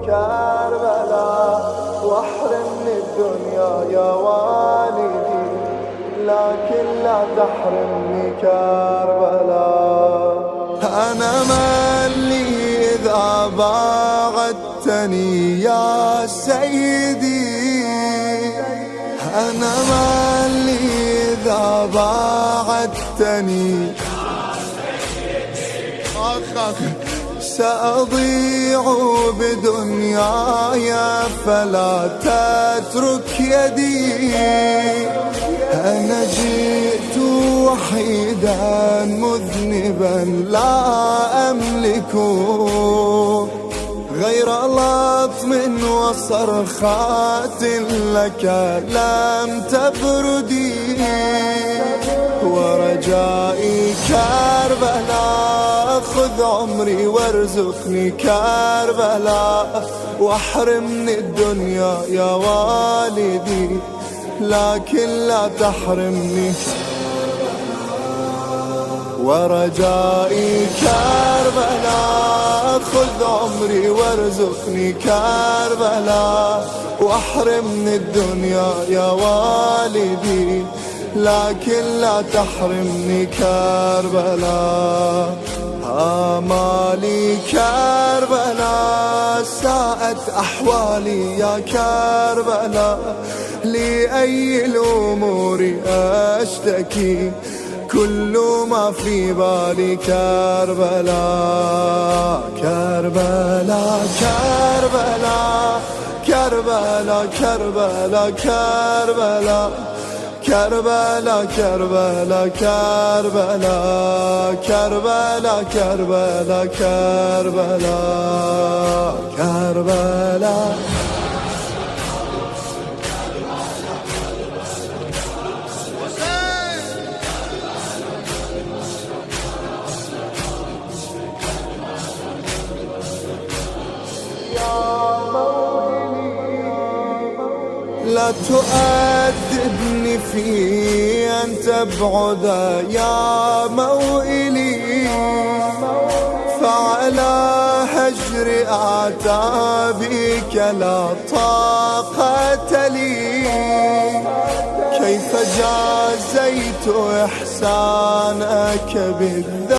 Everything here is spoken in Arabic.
كربلاء واحرمني الدنيا يا والدي، لكن لا تحرمني كربلاء. أنا مالي إذا باعدتني يا سيدي، أنا مالي إذا باعدتني سأضيع بدنياي فلا تترك يدي. أنا جئت وحيدا مذنبا لا أملك غير لطم وصرخات لك لم تبردي، ورجائي كربلاء خذ عمري وارزقني كربلاء واحرمني الدنيا يا والدي، لكن لا تحرمني. ورجائي كربلاء خذ عمري وارزقني كربلاء واحرمني الدنيا يا والدي، لكن لا تحرمني كربلاء. آمالي كربلاء ساءت أحوالي يا كربلاء، لأي الأمور أشتكي كل ما في بالي كربلاء. كربلاء كربلاء كربلاء كربلاء كربلاء كربلاء كربلاء كربلاء كربلاء كربلاء كربلاء كربلاء. لا تؤدبني في أن تبعد يا موئلي، فعلى هجر أعتابك لا طاقة لي. كيف جازيت إحسانك بالذنب